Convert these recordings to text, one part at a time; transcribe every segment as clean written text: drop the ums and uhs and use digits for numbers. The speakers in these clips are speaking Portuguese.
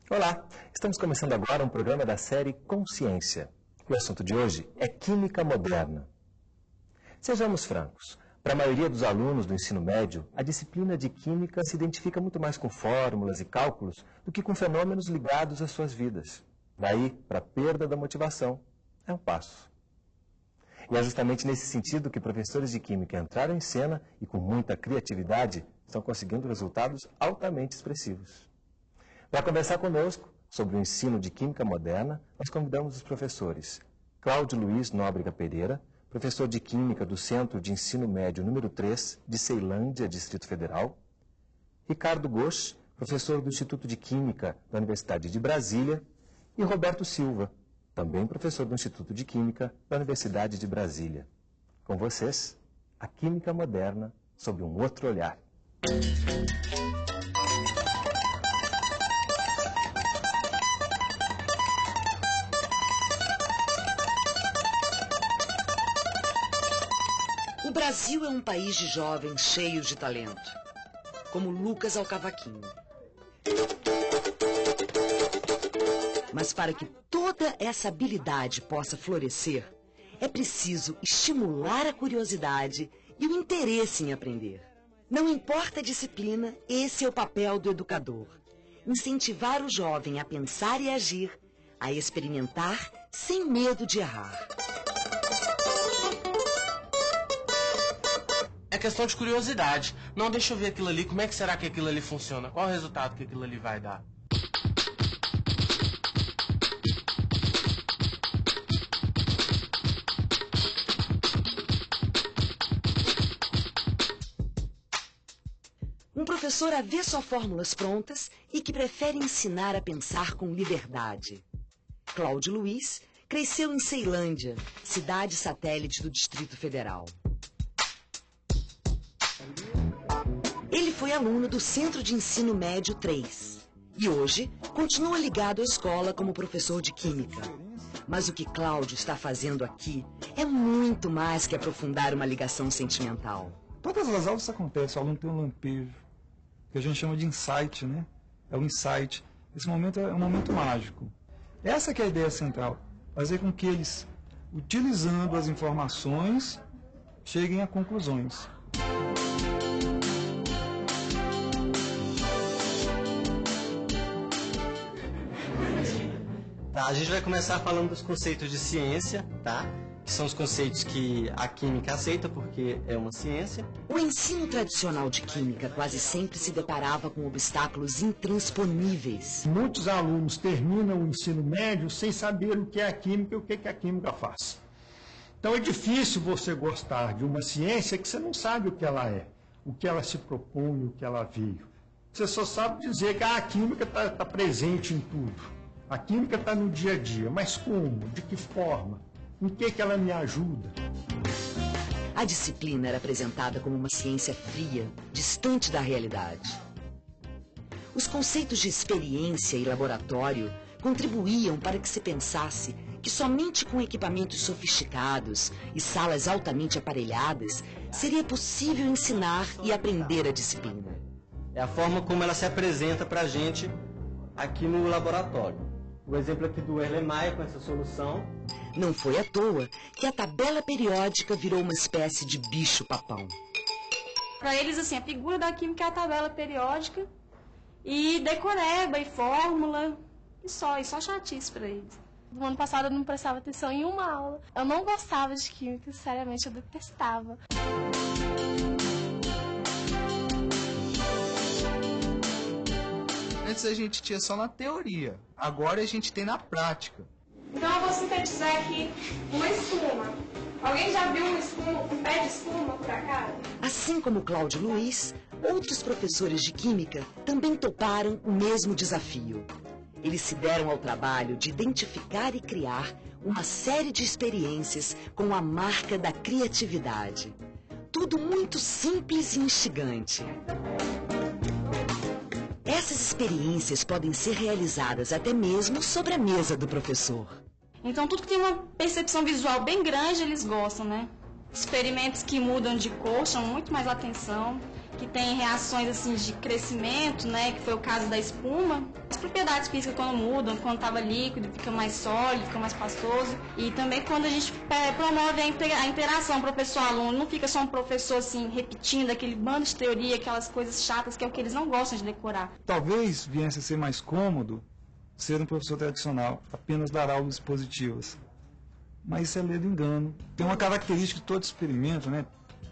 Olá, estamos começando agora um programa da série Consciência. O assunto de hoje é Química Moderna. Sejamos francos, para a maioria dos alunos do ensino médio, a disciplina de Química se identifica muito mais com fórmulas e cálculos do que com fenômenos ligados às suas vidas. Daí, para a perda da motivação, é um passo. E é justamente nesse sentido que professores de Química entraram em cena e com muita criatividade estão conseguindo resultados altamente expressivos. Para conversar conosco sobre o ensino de Química Moderna, nós convidamos os professores Cláudio Luiz Nóbrega Pereira, professor de Química do Centro de Ensino Médio número 3, de Ceilândia, Distrito Federal, Ricardo Gosch, professor do Instituto de Química da Universidade de Brasília, e Roberto Silva, também professor do Instituto de Química da Universidade de Brasília. Com vocês, a Química Moderna sob um outro olhar. O Brasil é um país de jovens cheios de talento, como Lucas ao cavaquinho. Mas para que toda essa habilidade possa florescer, é preciso estimular a curiosidade e o interesse em aprender. Não importa a disciplina, esse é o papel do educador. Incentivar o jovem a pensar e agir, a experimentar sem medo de errar. É questão de curiosidade. Não, deixa eu ver aquilo ali, como é que será que aquilo ali funciona? Qual o resultado que aquilo ali vai dar? Um professor a ver só fórmulas prontas e que prefere ensinar a pensar com liberdade. Cláudio Luiz cresceu em Ceilândia, cidade satélite do Distrito Federal. Ele foi aluno do Centro de Ensino Médio 3 e hoje continua ligado à escola como professor de Química. Mas o que Cláudio está fazendo aqui é muito mais que aprofundar uma ligação sentimental. Todas as aulas acontecem, o aluno tem um lampejo, que a gente chama de insight, né? É o insight. Esse momento é um momento mágico. Essa que é a ideia central, fazer com que eles, utilizando as informações, cheguem a conclusões. Tá, a gente vai começar falando dos conceitos de ciência, tá? Que são os conceitos que a química aceita porque é uma ciência. O ensino tradicional de Química quase sempre se deparava com obstáculos intransponíveis. Muitos alunos terminam o ensino médio sem saber o que é a Química e o que a Química faz. Então é difícil você gostar de uma ciência que você não sabe o que ela é, o que ela se propõe, o que ela veio. Você só sabe dizer que a Química está presente em tudo. A Química está no dia a dia, mas como? De que forma? Em que ela me ajuda? A disciplina era apresentada como uma ciência fria, distante da realidade. Os conceitos de experiência e laboratório contribuíam para que se pensasse que somente com equipamentos sofisticados e salas altamente aparelhadas seria possível ensinar e aprender a disciplina. É a forma como ela se apresenta para a gente aqui no laboratório. O exemplo aqui do Erlenmeyer com essa solução. Não foi à toa que a tabela periódica virou uma espécie de bicho-papão. Para eles, assim, a figura da química é a tabela periódica e decoreba e fórmula e só chatice para eles. No ano passado eu não prestava atenção em uma aula. Eu não gostava de química, sinceramente, eu detestava. Antes a gente tinha só na teoria, agora a gente tem na prática. Então eu vou sintetizar aqui uma espuma. Alguém já viu uma espuma, um pé de espuma, por acaso? Assim como Cláudio Luiz, outros professores de Química também toparam o mesmo desafio. Eles se deram ao trabalho de identificar e criar uma série de experiências com a marca da criatividade. Tudo muito simples e instigante. Essas experiências podem ser realizadas até mesmo sobre a mesa do professor. Então, tudo que tem uma percepção visual bem grande, eles gostam, né? Experimentos que mudam de cor chamam muito mais atenção, que tem reações assim de crescimento, né? Que foi o caso da espuma. As propriedades físicas quando mudam, quando estava líquido, fica mais sólido, fica mais pastoso. E também quando a gente promove a interação professor-aluno, não fica só um professor assim repetindo aquele bando de teoria, aquelas coisas chatas que é o que eles não gostam de decorar. Talvez viesse a ser mais cômodo ser um professor tradicional, apenas dar aulas expositivas. Mas isso é ledo engano. Tem uma característica de todo experimento, né?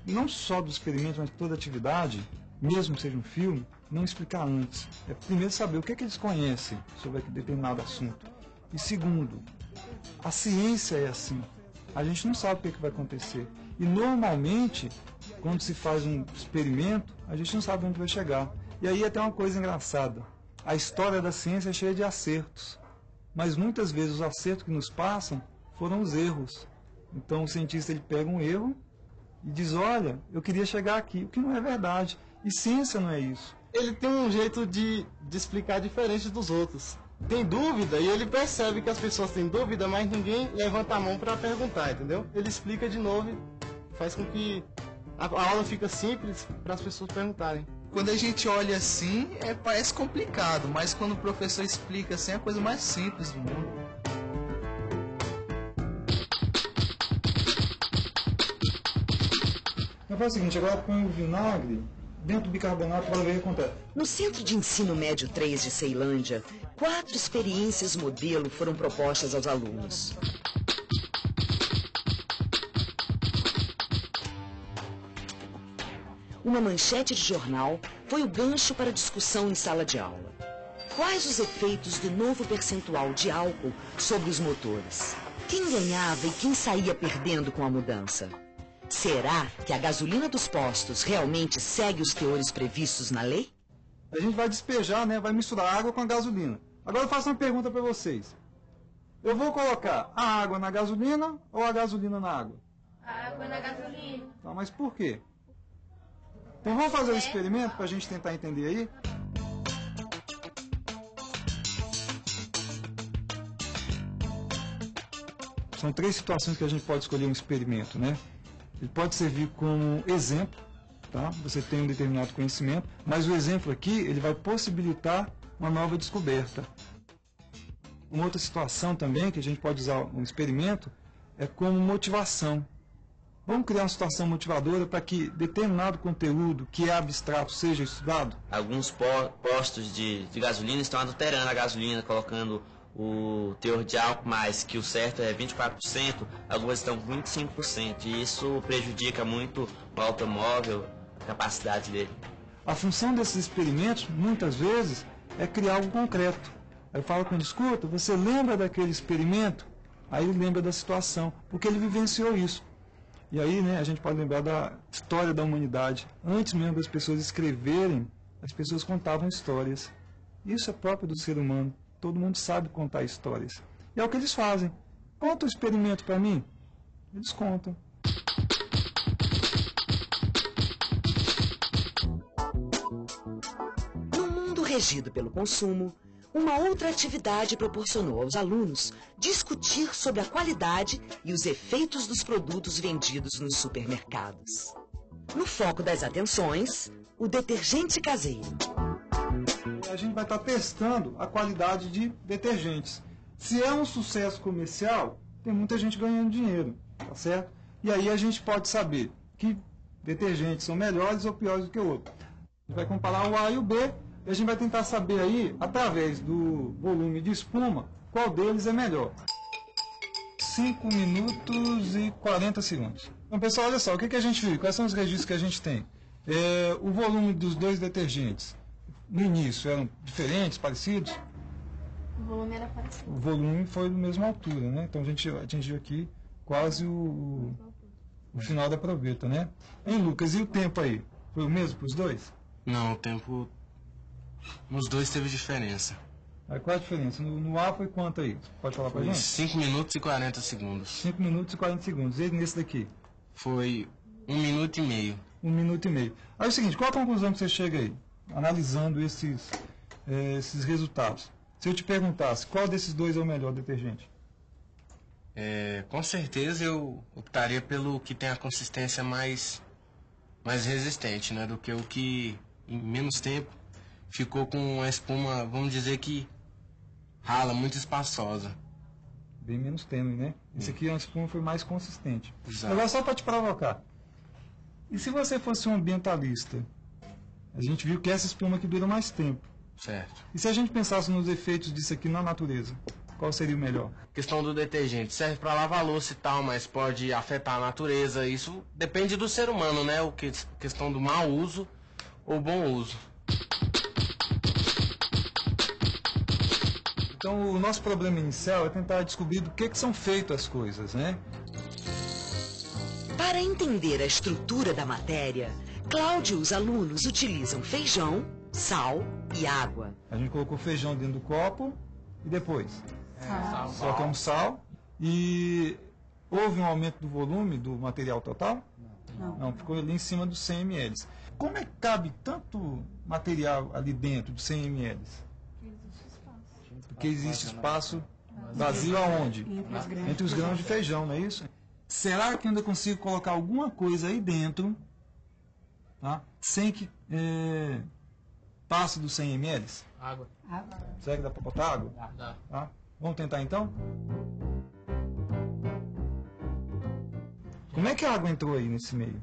Não só do experimento, mas de toda atividade, mesmo que seja um filme, não explicar antes. É primeiro saber o que é que eles conhecem sobre determinado assunto. E segundo, a ciência é assim. A gente não sabe o que é que vai acontecer. E normalmente, quando se faz um experimento, a gente não sabe onde vai chegar. E aí até uma coisa engraçada. A história da ciência é cheia de acertos. Mas muitas vezes os acertos que nos passam foram os erros. Então o cientista ele pega um erro e diz, olha, eu queria chegar aqui, o que não é verdade. E ciência não é isso. Ele tem um jeito de explicar diferente dos outros. Tem dúvida e ele percebe que as pessoas têm dúvida, mas ninguém levanta a mão para perguntar, entendeu? Ele explica de novo e faz com que a aula fica simples para as pessoas perguntarem. Quando a gente olha assim, parece complicado, mas quando o professor explica assim, é a coisa mais simples do mundo. Eu faço o seguinte, agora põe o vinagre dentro do bicarbonato para ver o que acontece. No Centro de Ensino Médio 3 de Ceilândia, 4 experiências modelo foram propostas aos alunos. Uma manchete de jornal foi o gancho para discussão em sala de aula. Quais os efeitos do novo percentual de álcool sobre os motores? Quem ganhava e quem saía perdendo com a mudança? Será que a gasolina dos postos realmente segue os teores previstos na lei? A gente vai despejar, né? Vai misturar água com a gasolina. Agora eu faço uma pergunta para vocês. Eu vou colocar a água na gasolina ou a gasolina na água? A água na gasolina. Tá, mas por quê? Então vamos fazer um experimento para a gente tentar entender aí? São 3 situações que a gente pode escolher um experimento, né? Ele pode servir como exemplo, tá? Você tem um determinado conhecimento, mas o exemplo aqui, ele vai possibilitar uma nova descoberta. Uma outra situação também que a gente pode usar um experimento é como motivação. Vamos criar uma situação motivadora para que determinado conteúdo que é abstrato seja estudado? Alguns postos de gasolina estão adulterando a gasolina, colocando o teor de álcool mais, que o certo é 24%, algumas estão com 25%, e isso prejudica muito o automóvel, a capacidade dele. A função desses experimentos, muitas vezes, é criar algo concreto. Eu falo com ele, escuta, você lembra daquele experimento? Aí ele lembra da situação, porque ele vivenciou isso. E aí, né, a gente pode lembrar da história da humanidade. Antes mesmo das pessoas escreverem, as pessoas contavam histórias. Isso é próprio do ser humano. Todo mundo sabe contar histórias. E é o que eles fazem. Conta o experimento para mim. Eles contam. No mundo regido pelo consumo, uma outra atividade proporcionou aos alunos discutir sobre a qualidade e os efeitos dos produtos vendidos nos supermercados. No foco das atenções, o detergente caseiro. A gente vai estar testando a qualidade de detergentes. Se é um sucesso comercial, tem muita gente ganhando dinheiro, tá certo? E aí a gente pode saber que detergentes são melhores ou piores do que o outro. A gente vai comparar o A e o B, e a gente vai tentar saber aí, através do volume de espuma, qual deles é melhor. 5 minutos e 40 segundos. Então, pessoal, olha só, o que a gente viu? Quais são os registros que a gente tem? O volume dos 2 detergentes. No início eram diferentes, parecidos? O volume era parecido. O volume foi da mesma altura, né? Então a gente atingiu aqui quase o final da proveta, né? Hein, Lucas, e o tempo aí? Foi o mesmo para os dois? Não, o tempo nos dois teve diferença. Aí qual a diferença? No A foi quanto aí? Pode falar pra gente? 5 minutos e 40 segundos. 5 minutos e 40 segundos. E nesse daqui? Foi 1 minuto e meio. 1 minuto e meio. Aí é o seguinte, qual a conclusão que você chega aí? Analisando esses resultados. Se eu te perguntasse qual desses dois é o melhor detergente? Com certeza eu optaria pelo que tem a consistência mais resistente, né? Do que o que em menos tempo ficou com a espuma, vamos dizer que rala, muito espaçosa. Bem menos tênue, né? Esse aqui, a espuma foi mais consistente. Exato. Agora, só para te provocar. E se você fosse um ambientalista? A gente viu que essa espuma aqui dura mais tempo. Certo. E se a gente pensasse nos efeitos disso aqui na natureza? Qual seria o melhor? A questão do detergente serve para lavar louça e tal, mas pode afetar a natureza. Isso depende do ser humano, né? Questão do mau uso ou bom uso. Então, o nosso problema inicial é tentar descobrir do que são feitas as coisas, né? Para entender a estrutura da matéria, Cláudio e os alunos utilizam feijão, sal e água. A gente colocou feijão dentro do copo e depois colocamos sal. E houve um aumento do volume do material total? Não, ficou ali em cima dos 100 ml. Como é que cabe tanto material ali dentro de 100 ml? Porque existe espaço vazio aonde? Entre os grãos de feijão, não é isso? Será que ainda consigo colocar alguma coisa aí dentro, tá? Sem que passe dos 100 ml? Água. Será que dá para botar água? Dá. Tá? Vamos tentar então? Como é que a água entrou aí nesse meio?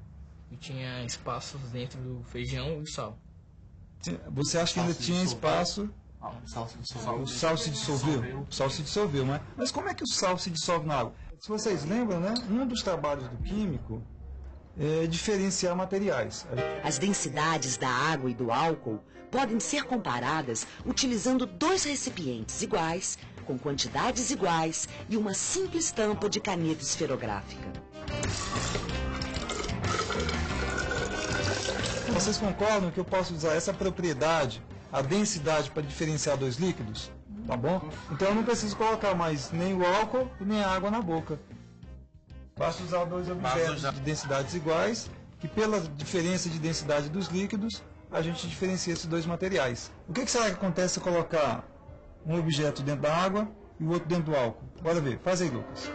E tinha espaços dentro do feijão e sal. Você acha que ainda tinha espaço? O sal se dissolveu. O sal se dissolveu? O sal se dissolveu, né? Mas como é que o sal se dissolve na água? Se vocês lembram, né? Um dos trabalhos do químico é diferenciar materiais. As densidades da água e do álcool podem ser comparadas utilizando dois recipientes iguais, com quantidades iguais e uma simples tampa de caneta esferográfica. Vocês concordam que eu posso usar essa propriedade, a densidade, para diferenciar dois líquidos? Tá bom? Então eu não preciso colocar mais nem o álcool e nem a água na boca. Basta usar dois objetos de densidades iguais, que pela diferença de densidade dos líquidos, a gente diferencia esses dois materiais. O que será que acontece se eu colocar um objeto dentro da água e o outro dentro do álcool? Bora ver. Faz aí, Lucas.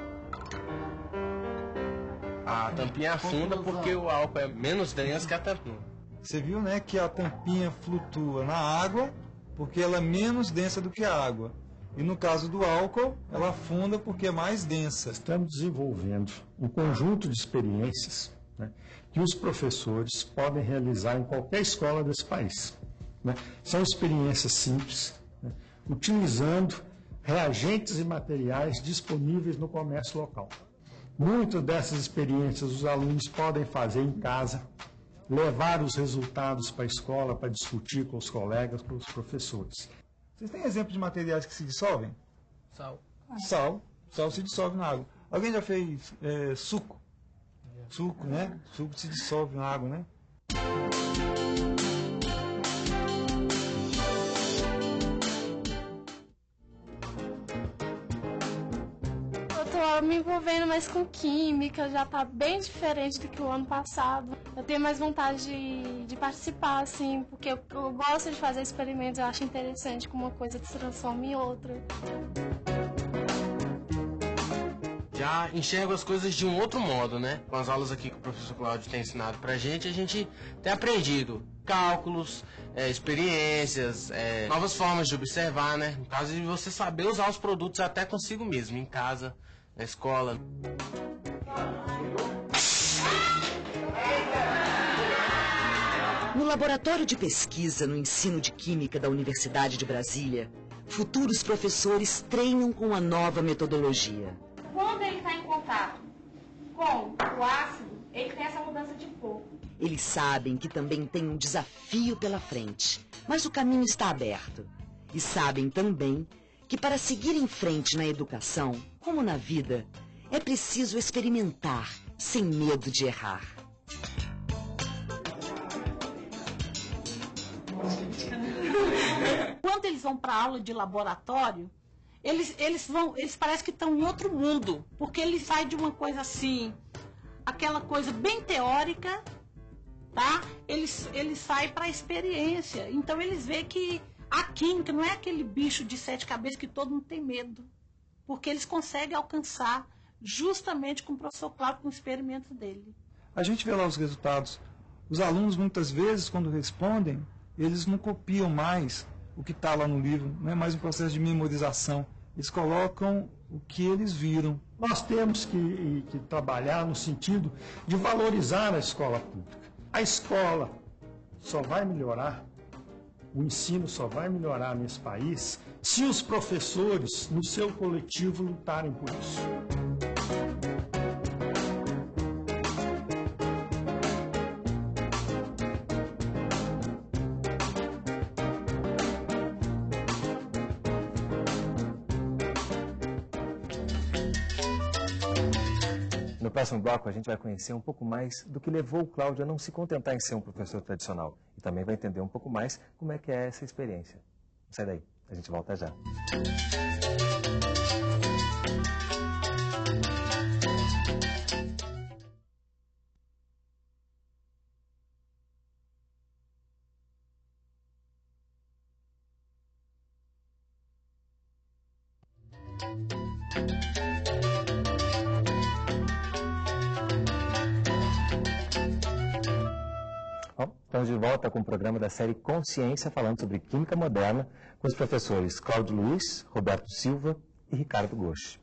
A tampinha afunda porque o álcool é menos denso que a tampinha. Você viu, né, que a tampinha flutua na água porque ela é menos densa do que a água. E no caso do álcool, ela afunda porque é mais densa. Estamos desenvolvendo um conjunto de experiências, né, que os professores podem realizar em qualquer escola desse país, né? São experiências simples, né, utilizando reagentes e materiais disponíveis no comércio local. Muitas dessas experiências os alunos podem fazer em casa, levar os resultados para a escola para discutir com os colegas, com os professores. Vocês têm exemplo de materiais que se dissolvem? Sal. Sal se dissolve na água. Alguém já fez suco? Suco, né? Suco se dissolve na água, né? Eu tô me envolvendo mais com química, já tá bem diferente do que o ano passado. Eu tenho mais vontade de participar, assim, porque eu gosto de fazer experimentos, eu acho interessante como uma coisa se transforma em outra. Já enxergo as coisas de um outro modo, né? Com as aulas aqui que o professor Cláudio tem ensinado pra gente, a gente tem aprendido cálculos, experiências, novas formas de observar, né? No caso de você saber usar os produtos até consigo mesmo, em casa, na escola. No laboratório de pesquisa no ensino de química da Universidade de Brasília, futuros professores treinam com a nova metodologia. Quando ele está em contato com o ácido, ele tem essa mudança de cor. Eles sabem que também tem um desafio pela frente, mas o caminho está aberto. E sabem também que para seguir em frente na educação, como na vida, é preciso experimentar sem medo de errar. Quando eles vão para a aula de laboratório, eles parecem que estão em outro mundo, porque eles saem de uma coisa assim, aquela coisa bem teórica, tá? Eles saem para a experiência. Então eles veem que A química não é aquele bicho de 7 cabeças que todo mundo tem medo, porque eles conseguem alcançar justamente com o professor Cláudio, com o experimento dele. A gente vê lá os resultados. Os alunos, muitas vezes, quando respondem, eles não copiam mais o que está lá no livro, não é mais um processo de memorização. Eles colocam o que eles viram. Nós temos que trabalhar no sentido de valorizar a escola pública. A escola só vai melhorar, o ensino só vai melhorar nesse país se os professores, no seu coletivo, lutarem por isso. No próximo bloco, a gente vai conhecer um pouco mais do que levou o Cláudio a não se contentar em ser um professor tradicional. E também vai entender um pouco mais como é que é essa experiência. Não sai daí, a gente volta já. Bom, estamos de volta com o programa da série Consciência, falando sobre Química Moderna, com os professores Cláudio Luiz, Roberto Silva e Ricardo Gosch.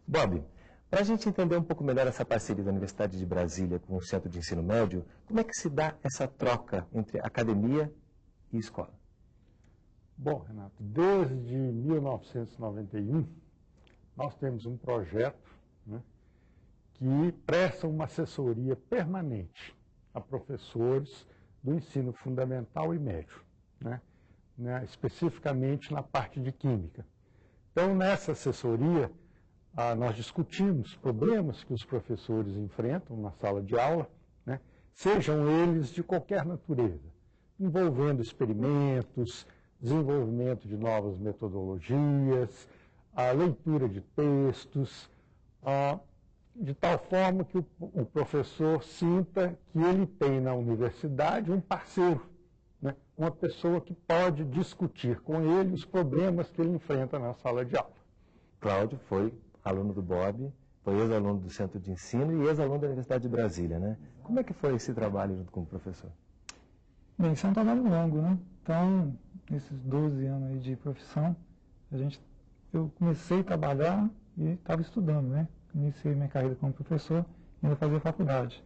Bob, para a gente entender um pouco melhor essa parceria da Universidade de Brasília com o Centro de Ensino Médio, como é que se dá essa troca entre academia e escola? Bom, Renato, desde 1991, nós temos um projeto, né, que presta uma assessoria permanente a professores do ensino fundamental e médio, né, especificamente na parte de química. Então, nessa assessoria, nós discutimos problemas que os professores enfrentam na sala de aula, né, sejam eles de qualquer natureza, envolvendo experimentos, desenvolvimento de novas metodologias, a leitura de textos, de tal forma que o professor sinta que ele tem na universidade um parceiro, né? Uma pessoa que pode discutir com ele os problemas que ele enfrenta na sala de aula. Cláudio foi aluno do Bob, foi ex-aluno do Centro de Ensino e ex-aluno da Universidade de Brasília, né? Como é que foi esse trabalho junto com o professor? Bem, isso é um trabalho longo, né? Então, nesses 12 anos aí de profissão, eu comecei a trabalhar e estava estudando, né? Iniciei minha carreira como professor e ainda fazia faculdade.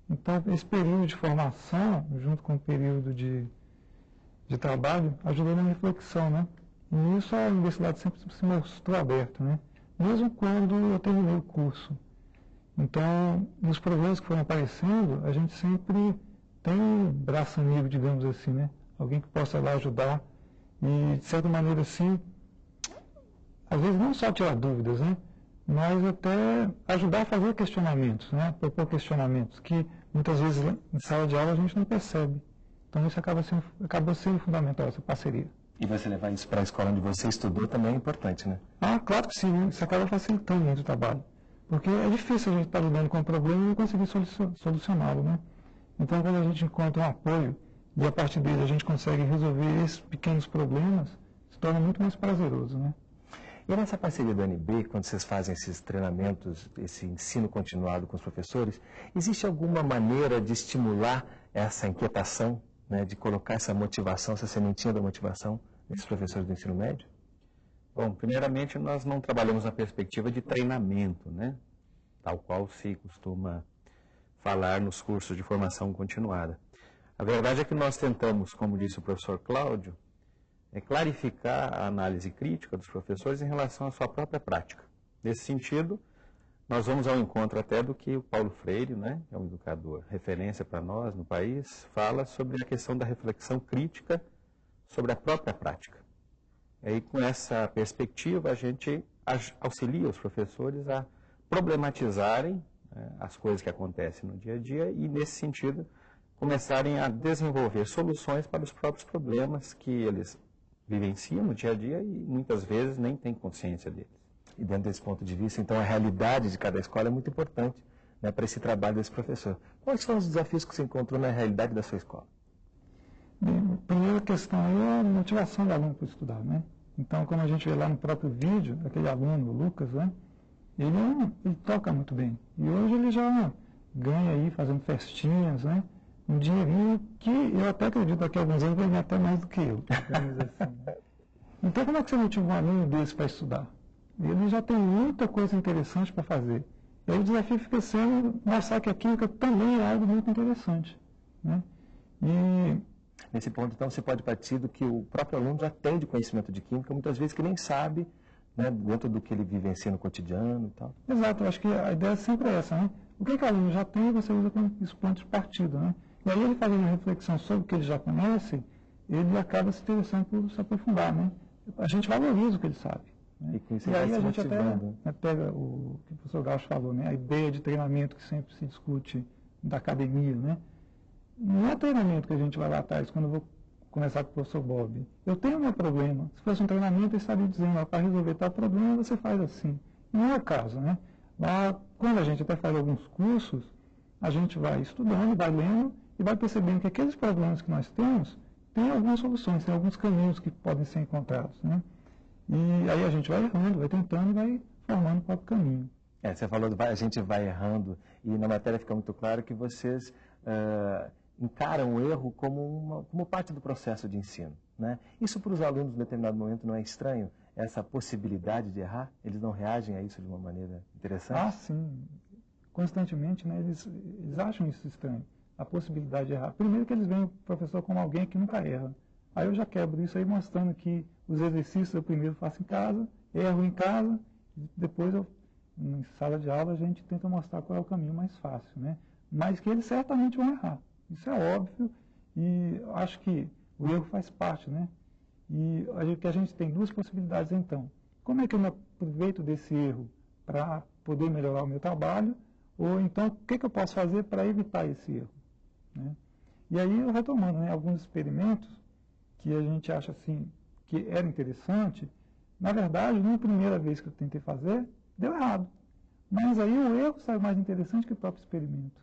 Então, esse período de formação, junto com o período de trabalho, ajudou na reflexão, né? E nisso a universidade sempre se mostrou aberta, né? Mesmo quando eu terminei o curso. Então, nos problemas que foram aparecendo, a gente sempre tem um braço amigo, digamos assim, né? Alguém que possa lá ajudar e, de certa maneira, assim, às vezes não só tirar dúvidas, né? Mas até ajudar a fazer questionamentos, né? Propor questionamentos que muitas vezes em sala de aula a gente não percebe. Então isso acaba sendo fundamental, essa parceria. E você levar isso para a escola onde você estudou também é importante, né? Claro que sim, né? Isso acaba facilitando muito o trabalho. Porque é difícil a gente estar lidando com um problema e não conseguir solucioná-lo, né? Então quando a gente encontra um apoio e a partir dele a gente consegue resolver esses pequenos problemas, se torna muito mais prazeroso, né? E nessa parceria do UNB, quando vocês fazem esses treinamentos, esse ensino continuado com os professores, existe alguma maneira de estimular essa inquietação, né, de colocar essa motivação, essa sementinha da motivação nesses professores do ensino médio? Bom, primeiramente nós não trabalhamos na perspectiva de treinamento, né, tal qual se costuma falar nos cursos de formação continuada. A verdade é que nós tentamos, como disse o professor Cláudio, clarificar a análise crítica dos professores em relação à sua própria prática. Nesse sentido, nós vamos ao encontro até do que o Paulo Freire, né, que é um educador referência para nós no país, fala sobre a questão da reflexão crítica sobre a própria prática. E com essa perspectiva, a gente auxilia os professores a problematizarem as coisas que acontecem no dia a dia e, nesse sentido, começarem a desenvolver soluções para os próprios problemas que eles vivenciam no dia a dia e muitas vezes nem têm consciência deles. E dentro desse ponto de vista, então, a realidade de cada escola é muito importante, né, para esse trabalho desse professor. Quais são os desafios que você encontrou na realidade da sua escola? A primeira questão é a motivação do aluno para estudar, né? Então, como a gente vê lá no próprio vídeo, aquele aluno, o Lucas, né? Ele toca muito bem. E hoje ele já ganha aí fazendo festinhas, né? Um dinheirinho que eu até acredito daqui a alguns anos vai ganhar até mais do que eu. Assim, né? Então, como é que você motiva um aluno desse para estudar? Ele já tem muita coisa interessante para fazer. E aí o desafio fica sendo mostrar que a química também é algo muito interessante, né? E nesse ponto, então, você pode partir do que o próprio aluno já tem de conhecimento de química, muitas vezes que nem sabe, né, dentro do que ele vivencia no cotidiano e tal. Exato, eu acho que a ideia sempre é essa, né? O que o aluno já tem, você usa como esse ponto de partida, né? E aí ele fazendo uma reflexão sobre o que ele já conhece, ele acaba se interessando por se aprofundar, né? A gente valoriza o que ele sabe. Né? E aí a gente até, né, pega o que o professor Gaucho falou, né? A ideia de treinamento que sempre se discute da academia, né? Não é treinamento que a gente vai lá atrás, quando eu vou começar com o professor Bob. Eu tenho o meu problema. Se fosse um treinamento, ele estaria dizendo, para resolver tal problema, você faz assim. Não é o caso, né? Lá, quando a gente até faz alguns cursos, a gente vai estudando, vai lendo e vai percebendo que aqueles problemas que nós temos, tem algumas soluções, tem alguns caminhos que podem ser encontrados, né? E aí a gente vai errando, vai tentando e vai formando o próprio caminho. Você falou, a gente vai errando, e na matéria fica muito claro que vocês encaram o erro como parte do processo de ensino, né? Isso para os alunos, em determinado momento, não é estranho? Essa possibilidade de errar? Eles não reagem a isso de uma maneira interessante? Ah, sim. Constantemente, né, eles acham isso estranho, a possibilidade de errar. Primeiro que eles veem o professor como alguém que nunca erra. Aí eu já quebro isso aí mostrando que os exercícios eu primeiro faço em casa, erro em casa, depois em sala de aula a gente tenta mostrar qual é o caminho mais fácil, né? Mas que eles certamente vão errar. Isso é óbvio e acho que o erro faz parte, né? E que a gente tem duas possibilidades então. Como é que eu me aproveito desse erro para poder melhorar o meu trabalho? Ou então, o que eu posso fazer para evitar esse erro? Né? E aí, eu retomando, né, alguns experimentos que a gente acha assim que era interessante, na verdade, na primeira vez que eu tentei fazer, deu errado. Mas aí o erro saiu mais interessante que o próprio experimento.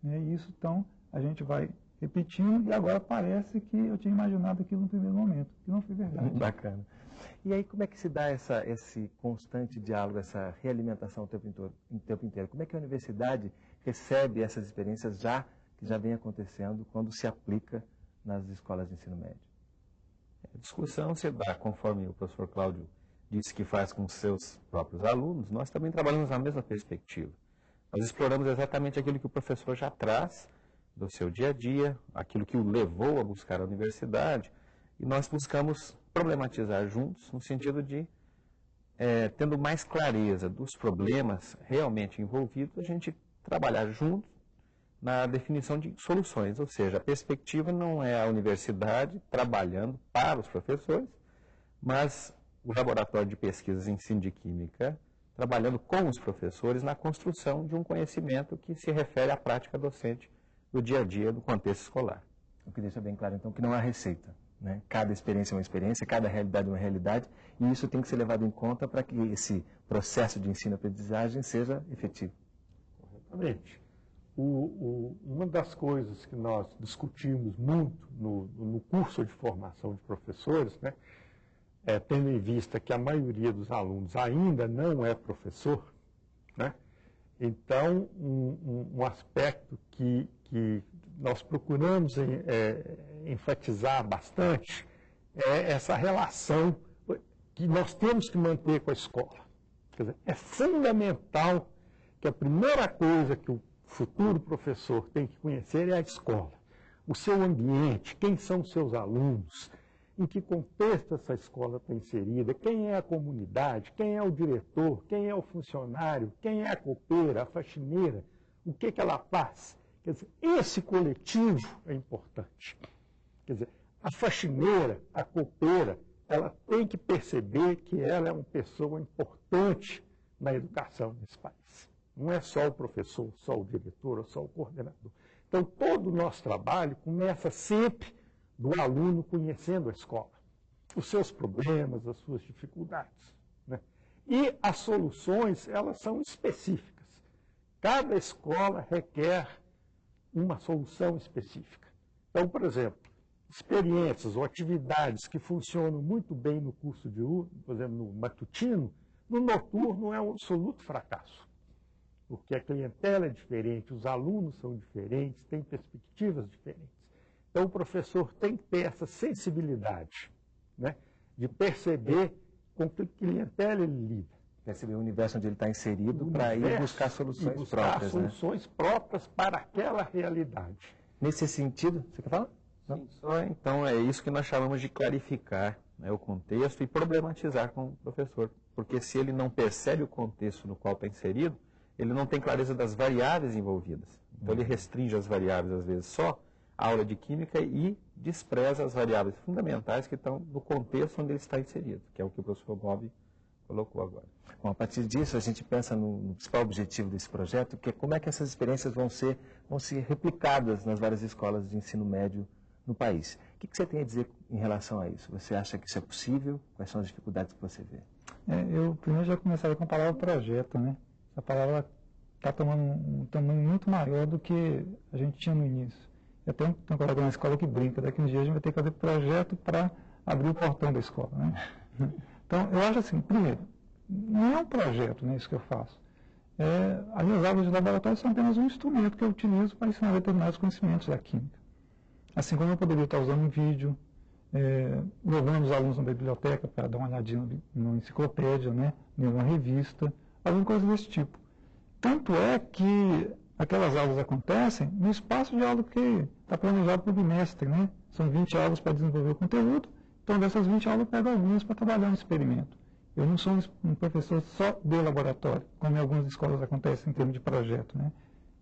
Né? E isso, então, a gente vai repetindo e agora parece que eu tinha imaginado aquilo no primeiro momento, que não foi verdade. Bacana. E aí, como é que se dá esse constante diálogo, essa realimentação o tempo inteiro? Como é que a universidade recebe essas experiências que já vem acontecendo quando se aplica nas escolas de ensino médio? A discussão se dá, conforme o professor Cláudio disse que faz com seus próprios alunos, nós também trabalhamos na mesma perspectiva. Nós exploramos exatamente aquilo que o professor já traz do seu dia a dia, aquilo que o levou a buscar a universidade, e nós buscamos problematizar juntos, no sentido de, tendo mais clareza dos problemas realmente envolvidos, a gente trabalhar juntos na definição de soluções, ou seja, a perspectiva não é a universidade trabalhando para os professores, mas o laboratório de pesquisas em ensino de química trabalhando com os professores na construção de um conhecimento que se refere à prática docente do dia a dia do contexto escolar. O que deixa bem claro, então, que não há receita, né? Cada experiência é uma experiência, cada realidade é uma realidade, e isso tem que ser levado em conta para que esse processo de ensino-aprendizagem seja efetivo. Corretamente. Uma das coisas que nós discutimos muito no curso de formação de professores, né, tendo em vista que a maioria dos alunos ainda não é professor, né, então um aspecto que nós procuramos enfatizar bastante é essa relação que nós temos que manter com a escola. Quer dizer, é fundamental que a primeira coisa que o futuro professor tem que conhecer é a escola, o seu ambiente, quem são os seus alunos, em que contexto essa escola está inserida, quem é a comunidade, quem é o diretor, quem é o funcionário, quem é a copeira, a faxineira, o que ela faz. Quer dizer, esse coletivo é importante. Quer dizer, a faxineira, a copeira, ela tem que perceber que ela é uma pessoa importante na educação nesse país. Não é só o professor, só o diretor, ou só o coordenador. Então, todo o nosso trabalho começa sempre do aluno conhecendo a escola, os seus problemas, as suas dificuldades, né? E as soluções, elas são específicas. Cada escola requer uma solução específica. Então, por exemplo, experiências ou atividades que funcionam muito bem no curso de por exemplo, no matutino, no noturno é um absoluto fracasso. Porque a clientela é diferente, os alunos são diferentes, têm perspectivas diferentes. Então, o professor tem que ter essa sensibilidade, né, de perceber com que clientela ele lida. Perceber o universo onde ele está inserido para ir buscar soluções próprias. Soluções próprias para aquela realidade. Nesse sentido, você quer falar? Sim, então é isso que nós chamamos de clarificar, né, o contexto e problematizar com o professor. Porque se ele não percebe o contexto no qual está inserido, ele não tem clareza das variáveis envolvidas. Então ele restringe as variáveis, às vezes, só a aula de química e despreza as variáveis fundamentais que estão no contexto onde ele está inserido, que é o que o professor Bob colocou agora. Bom, a partir disso, a gente pensa no principal objetivo desse projeto, que é como é que essas experiências vão ser replicadas nas várias escolas de ensino médio no país. O que você tem a dizer em relação a isso? Você acha que isso é possível? Quais são as dificuldades que você vê? Eu primeiro já começaria com a palavra projeto, né? Essa palavra está tomando um tamanho muito maior do que a gente tinha no início. Eu tenho um colega na escola que brinca, daqui uns dias a gente vai ter que fazer projeto para abrir o portão da escola, né? Então, eu acho assim, primeiro, não é um projeto, né, isso que eu faço. As aulas de laboratório são apenas um instrumento que eu utilizo para ensinar determinados conhecimentos da química. Assim como eu poderia estar usando um vídeo, levando os alunos na biblioteca para dar uma olhadinha numa enciclopédia, né, em uma revista, alguma coisa desse tipo. Tanto é que aquelas aulas acontecem no espaço de aula que está planejado para o bimestre, né? São 20 aulas para desenvolver o conteúdo, então dessas 20 aulas eu pego algumas para trabalhar no experimento. Eu não sou um professor só de laboratório, como em algumas escolas acontece em termos de projeto, né?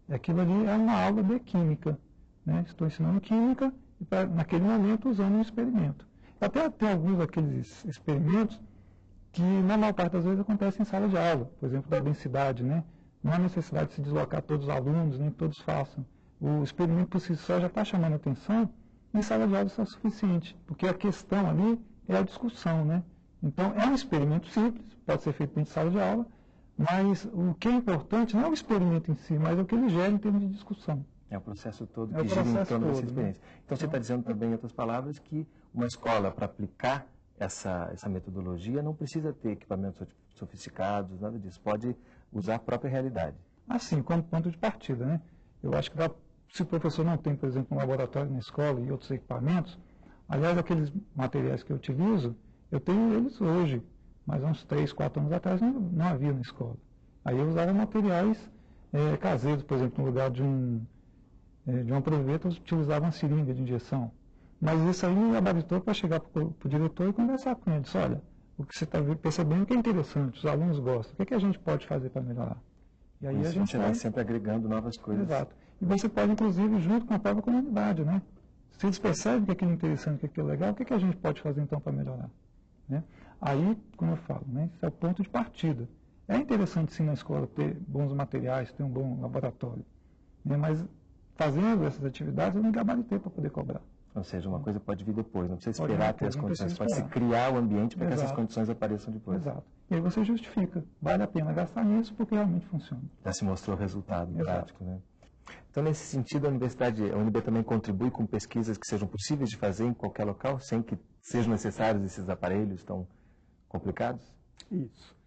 Aquilo ali é uma aula de química, né? Estou ensinando química e naquele momento usando um experimento. Até tem alguns daqueles experimentos que na maior parte das vezes acontecem em sala de aula, por exemplo, da densidade, né? Não há necessidade de se deslocar todos os alunos, nem que todos façam. O experimento por si só já está chamando a atenção, e em sala de aula isso é o suficiente, porque a questão ali é a discussão, né? Então, é um experimento simples, pode ser feito dentro de sala de aula, mas o que é importante não é o experimento em si, mas é o que ele gera em termos de discussão. É o processo todo que gira em torno dessa experiência. Né? Então, você está dizendo também, em outras palavras, que uma escola, para aplicar essa metodologia, não precisa ter equipamentos sofisticados, nada disso. Pode usar a própria realidade. Assim, como ponto de partida, né? Eu acho que se o professor não tem, por exemplo, um laboratório na escola e outros equipamentos, aliás, aqueles materiais que eu utilizo, eu tenho eles hoje, mas há uns 3, 4 anos atrás não havia na escola. Aí eu usava materiais caseiros, por exemplo, no lugar de uma proveta, eu utilizava uma seringa de injeção. Mas isso aí me habilitou para chegar para o diretor e conversar com ele. Disse, olha, o que você está percebendo que é interessante, os alunos gostam, o que a gente pode fazer para melhorar? E aí isso, a gente você vai sempre agregando novas coisas. Exato. E você pode, inclusive, junto com a própria comunidade, né? Se eles percebem que aquilo é interessante, que aquilo é legal, o que a gente pode fazer então para melhorar? Né? Aí, como eu falo, né? Esse é o ponto de partida. É interessante sim na escola ter bons materiais, ter um bom laboratório, né? Mas fazendo essas atividades eu não gabaritei para poder cobrar. Ou seja, uma coisa pode vir depois, não precisa esperar ter as condições, pode se criar o ambiente para que essas condições apareçam depois. Exato. E aí você justifica, vale a pena gastar nisso porque realmente funciona. Já se mostrou o resultado prático, né? Então, nesse sentido, a UNB também contribui com pesquisas que sejam possíveis de fazer em qualquer local, sem que sejam necessários esses aparelhos tão complicados? Isso.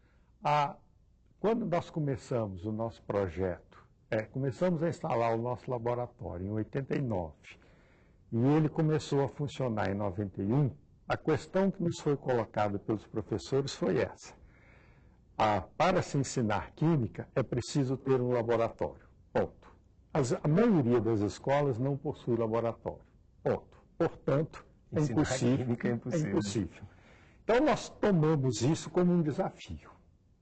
Quando nós começamos o nosso projeto, começamos a instalar o nosso laboratório em 89, e ele começou a funcionar em 91, a questão que nos foi colocada pelos professores foi essa. Para se ensinar química, é preciso ter um laboratório. Ponto. A maioria das escolas não possui laboratório. Ponto. Portanto, é impossível. Então, nós tomamos isso como um desafio.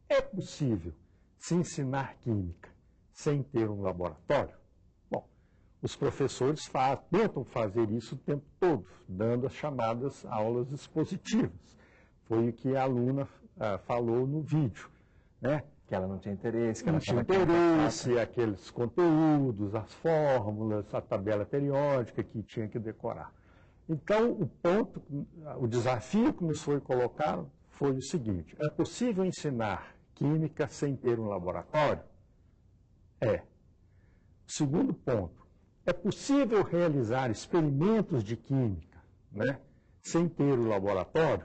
É possível se ensinar química sem ter um laboratório? Bom, os professores tentam fazer isso o tempo todo, dando as chamadas aulas expositivas. Foi o que a aluna falou no vídeo, né? Que ela não tinha interesse, que não tinha interesse, aqueles conteúdos, as fórmulas, a tabela periódica que tinha que decorar. Então, o desafio que nos foi colocado foi o seguinte: é possível ensinar química sem ter um laboratório? Segundo ponto, é possível realizar experimentos de química né, sem ter o laboratório,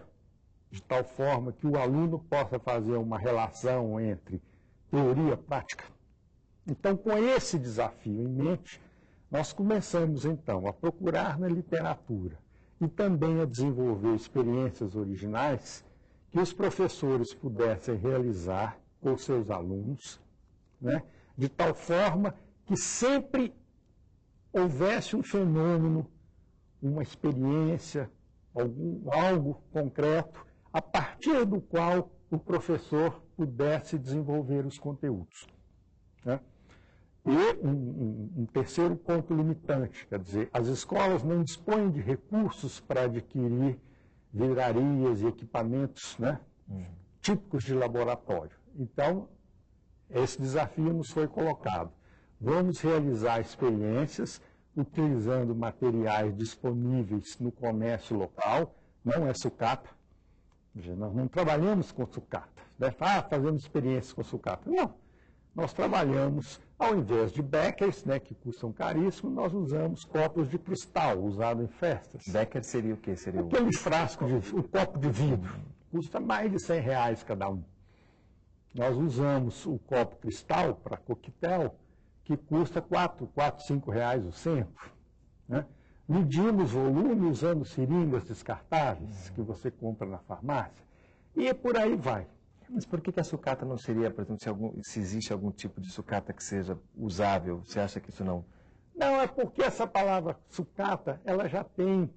de tal forma que o aluno possa fazer uma relação entre teoria e prática. Então, com esse desafio em mente, nós começamos, então, a procurar na literatura e também a desenvolver experiências originais que os professores pudessem realizar com seus alunos, né, de tal forma que sempre houvesse um fenômeno, uma experiência, algo concreto, a partir do qual o professor pudesse desenvolver os conteúdos, né? E um terceiro ponto limitante, quer dizer, as escolas não dispõem de recursos para adquirir livrarias e equipamentos, né, típicos de laboratório. Então, esse desafio nos foi colocado. Vamos realizar experiências utilizando materiais disponíveis no comércio local, não é sucata. Nós não trabalhamos com sucata, né? Fazemos experiências com sucata. Não, nós trabalhamos, ao invés de beckers, né, que custam caríssimo, nós usamos copos de cristal, usado em festas. Becker seria o quê? Seria aquele frasco, o copo de vidro, custa mais de R$100 cada um. Nós usamos o copo cristal para coquetel, que custa R$4, R$5 o centro, né? Medimos volume usando seringas descartáveis que você compra na farmácia e por aí vai. Mas por que a sucata não seria, por exemplo, se existe algum tipo de sucata que seja usável? Você acha que isso não... Não, é porque essa palavra sucata, ela já tem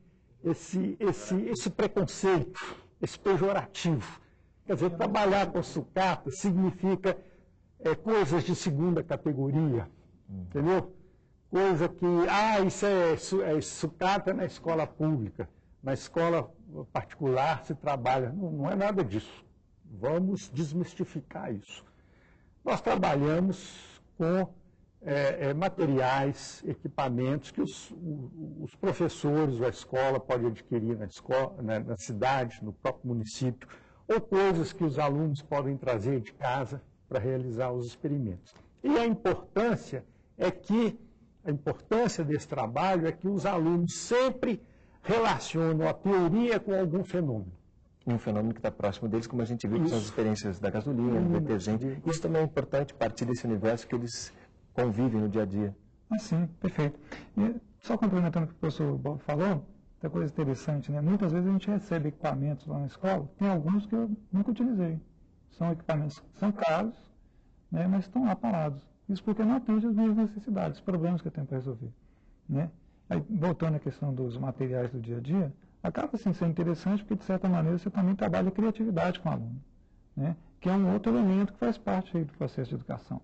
esse preconceito, esse pejorativo. Quer dizer, trabalhar com sucata significa coisas de segunda categoria, entendeu? Coisa que, isso é sucata na escola pública, na escola particular se trabalha. Não é nada disso. Vamos desmistificar isso. Nós trabalhamos com materiais, equipamentos que os professores ou a escola podem adquirir na cidade, no próprio município, ou coisas que os alunos podem trazer de casa para realizar os experimentos. E a importância desse trabalho é que os alunos sempre relacionam a teoria com algum fenômeno. Um fenômeno que está próximo deles, como a gente viu, que são as experiências da gasolina, do detergente. Isso também é importante, partir desse universo que eles convivem no dia a dia. Sim, perfeito. E só complementando o que o professor Bob falou, tem coisa interessante, né? Muitas vezes a gente recebe equipamentos lá na escola, tem alguns que eu nunca utilizei. São equipamentos que são caros, né, mas estão lá parados. Isso porque não atende as minhas necessidades, os problemas que eu tenho para resolver, né? Aí, voltando à questão dos materiais do dia a dia, acaba assim, sendo interessante porque, de certa maneira, você também trabalha a criatividade com o aluno, né? Que é um outro elemento que faz parte aí do processo de educação.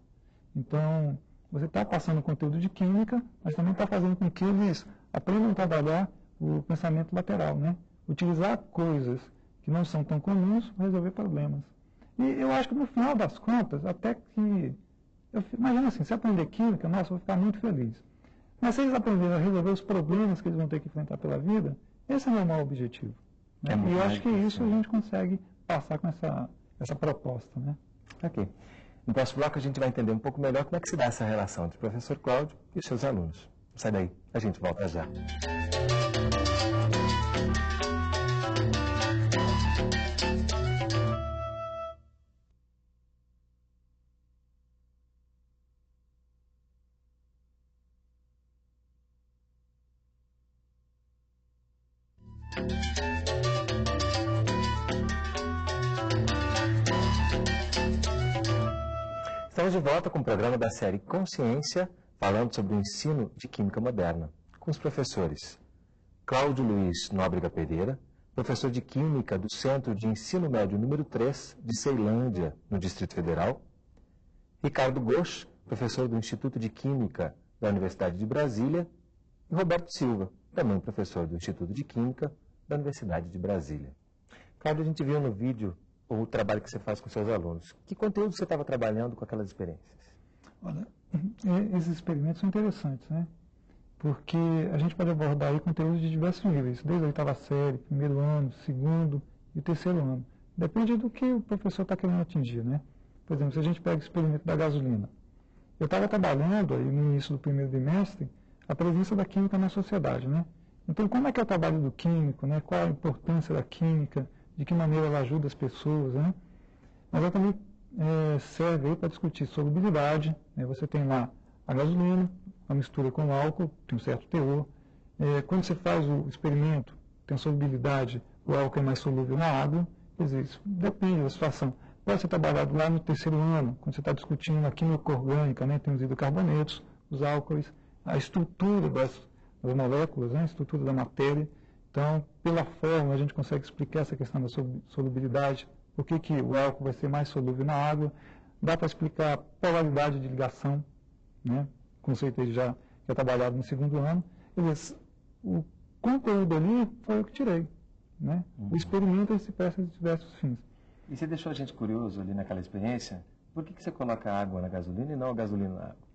Então, você está passando conteúdo de química, mas também está fazendo com que eles aprendam a trabalhar o pensamento lateral, né? Utilizar coisas que não são tão comuns para resolver problemas. E eu acho que, no final das contas, até que... Imagina assim, se aprender química, nossa, eu vou ficar muito feliz. Mas se eles aprenderem a resolver os problemas que eles vão ter que enfrentar pela vida, esse é o meu maior objetivo, né? E eu acho que isso a gente consegue passar com essa proposta, né? Ok. No próximo bloco a gente vai entender um pouco melhor como é que se dá essa relação entre o professor Cláudio e os seus alunos. Sai daí, a gente volta já. Estamos de volta com o programa da série Consciência, falando sobre o ensino de Química Moderna, com os professores Cláudio Luiz Nóbrega Pereira, professor de Química do Centro de Ensino Médio número 3 de Ceilândia, no Distrito Federal, Ricardo Gosch, professor do Instituto de Química da Universidade de Brasília, e Roberto Silva, também professor do Instituto de Química da Universidade de Brasília. Cláudio, a gente viu no vídeo o trabalho que você faz com seus alunos. Que conteúdo você estava trabalhando com aquelas experiências? Olha, esses experimentos são interessantes, né? Porque a gente pode abordar aí conteúdos de diversos níveis, desde a oitava série, primeiro ano, segundo e terceiro ano. Depende do que o professor está querendo atingir, né? Por exemplo, se a gente pega o experimento da gasolina. Eu estava trabalhando aí no início do primeiro bimestre a presença da química na sociedade, né? Então, como é que é o trabalho do químico, né? Qual a importância da química, de que maneira ela ajuda as pessoas, né? Mas ela também serve para discutir solubilidade, né? Você tem lá a gasolina, a mistura com o álcool, tem um certo teor. Quando você faz o experimento, tem solubilidade, o álcool é mais solúvel na água, quer dizer, isso depende da situação. Pode ser trabalhado lá no terceiro ano, quando você está discutindo a química orgânica, né? Tem os hidrocarbonetos, os álcoois, a estrutura das moléculas, né? A estrutura da matéria. Então, pela fórmula, a gente consegue explicar essa questão da solubilidade, por que o álcool vai ser mais solúvel na água. Dá para explicar a polaridade de ligação, né? Conceito aí já que é trabalhado no segundo ano. Quer dizer, o conteúdo ali foi o que tirei, né? O experimento ele se presta de diversos fins. E você deixou a gente curioso ali naquela experiência, por que você coloca água na gasolina e não a gasolina na água?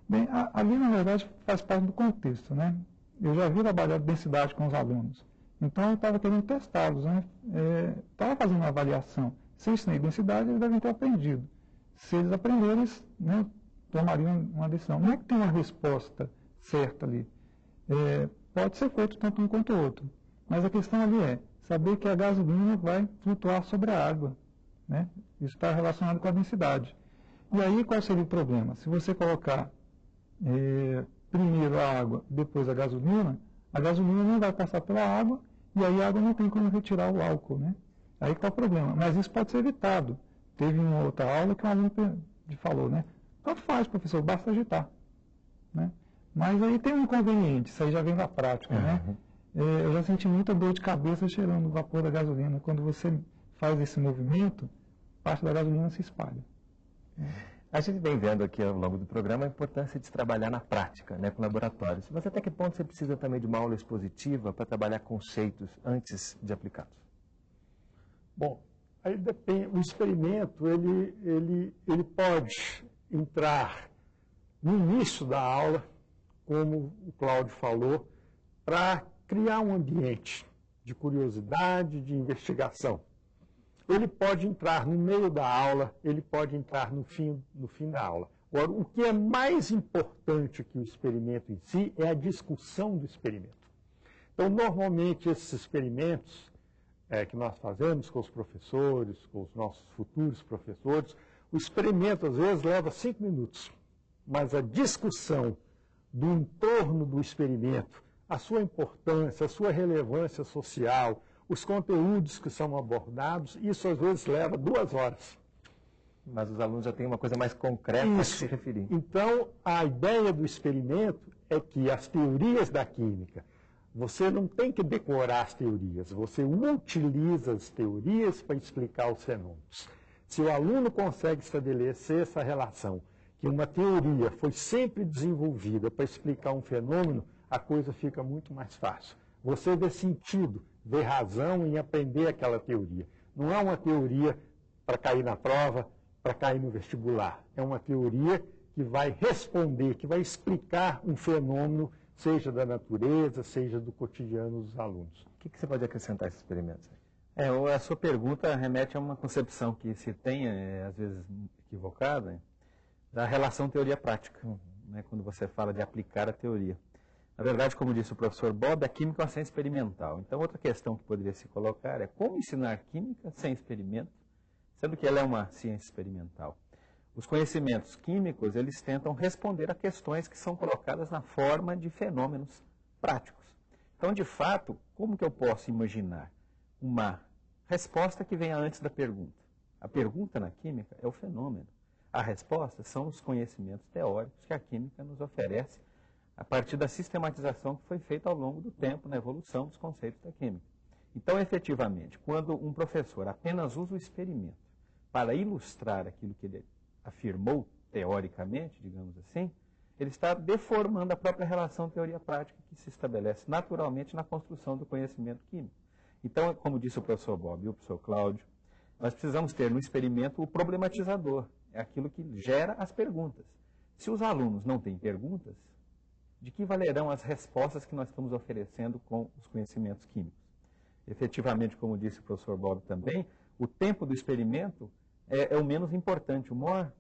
Bem, ali na verdade faz parte do contexto, né? Eu já vi trabalhar densidade com os alunos, então eu estava querendo testá-los, né? Estava fazendo uma avaliação. Se eu ensinei densidade, eles devem ter aprendido. Se eles aprenderem, eles, né, tomariam uma decisão. Não é que tem uma resposta certa ali. Pode ser feito tanto um quanto o outro. Mas a questão ali é saber que a gasolina vai flutuar sobre a água, né? Isso está relacionado com a densidade. E aí qual seria o problema? Se você colocar primeiro a água, depois a gasolina não vai passar pela água e aí a água não tem como retirar o álcool, né? Aí que está o problema. Mas isso pode ser evitado. Teve uma outra aula que um aluno falou, né? Tanto faz, professor, basta agitar, né? Mas aí tem um inconveniente, isso aí já vem da prática, né? Eu já senti muita dor de cabeça cheirando o vapor da gasolina. Quando você faz esse movimento, parte da gasolina se espalha. A gente vem vendo aqui ao longo do programa a importância de se trabalhar na prática, né, com laboratórios. Mas até que ponto você precisa também de uma aula expositiva para trabalhar conceitos antes de aplicá-los? Bom, aí depende. O experimento ele pode entrar no início da aula, como o Cláudio falou, para criar um ambiente de curiosidade, de investigação. Ele pode entrar no meio da aula, ele pode entrar no fim da aula. Agora, o que é mais importante que o experimento em si é a discussão do experimento. Então, normalmente, esses experimentos que nós fazemos com os professores, com os nossos futuros professores, o experimento, às vezes, leva 5 minutos. Mas a discussão do entorno do experimento, a sua importância, a sua relevância social, os conteúdos que são abordados, isso às vezes leva 2 horas. Mas os alunos já têm uma coisa mais concreta a se referir. Então, a ideia do experimento é que as teorias da química, você não tem que decorar as teorias, você utiliza as teorias para explicar os fenômenos. Se o aluno consegue estabelecer essa relação, que uma teoria foi sempre desenvolvida para explicar um fenômeno, a coisa fica muito mais fácil. Você vê sentido, vê razão em aprender aquela teoria. Não é uma teoria para cair na prova, para cair no vestibular. É uma teoria que vai responder, que vai explicar um fenômeno, seja da natureza, seja do cotidiano dos alunos. O que você pode acrescentar a esses experimentos? A sua pergunta remete a uma concepção que se tem, às vezes equivocada, da relação teoria-prática, né, quando você fala de aplicar a teoria. Na verdade, como disse o professor Bob, a química é uma ciência experimental. Então, outra questão que poderia se colocar é como ensinar química sem experimento, sendo que ela é uma ciência experimental. Os conhecimentos químicos, eles tentam responder a questões que são colocadas na forma de fenômenos práticos. Então, de fato, como que eu posso imaginar uma resposta que venha antes da pergunta? A pergunta na química é o fenômeno. A resposta são os conhecimentos teóricos que a química nos oferece a partir da sistematização que foi feita ao longo do tempo na evolução dos conceitos da química. Então, efetivamente, quando um professor apenas usa o experimento para ilustrar aquilo que ele afirmou teoricamente, digamos assim, ele está deformando a própria relação teoria-prática que se estabelece naturalmente na construção do conhecimento químico. Então, como disse o professor Bob e o professor Cláudio, nós precisamos ter no experimento o problematizador, é aquilo que gera as perguntas. Se os alunos não têm perguntas, de que valerão as respostas que nós estamos oferecendo com os conhecimentos químicos? Efetivamente, como disse o professor Bob também, o tempo do experimento é o menos importante. O maior